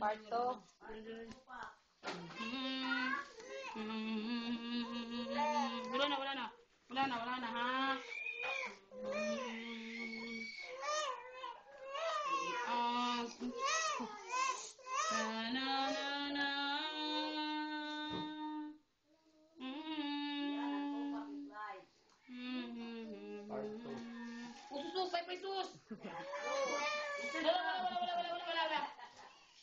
Part 2. Wala na, ha? Susupay pa sus. Wala.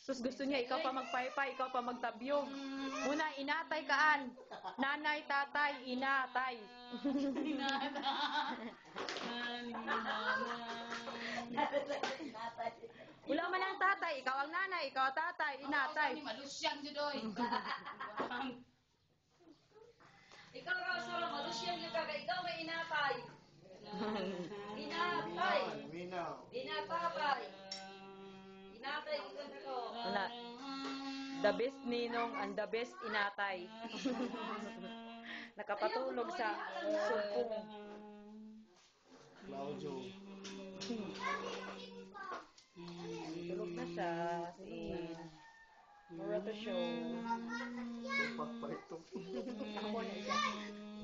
Sus, gusto niya, ikaw pa magpaypay, ikaw pa magtabyog. Muna, inatay kaan. Nanay, tatay, inatay. Wala man ang tatay, ikaw ang nanay, ikaw ang tatay, inatay. Malusyang judoy. Ikaw raw sa malusyan yung kaka, ikaw may inatay. Inatay. Inatay. Inatay, ikaw na ko. Wala. The best ninong and the best inatay. Nakapatulog sa sumpong. Claudio. Tulog na siya. Sin. Mura to show. Tupak pa ito. Ako na siya.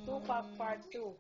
Tupac part 2.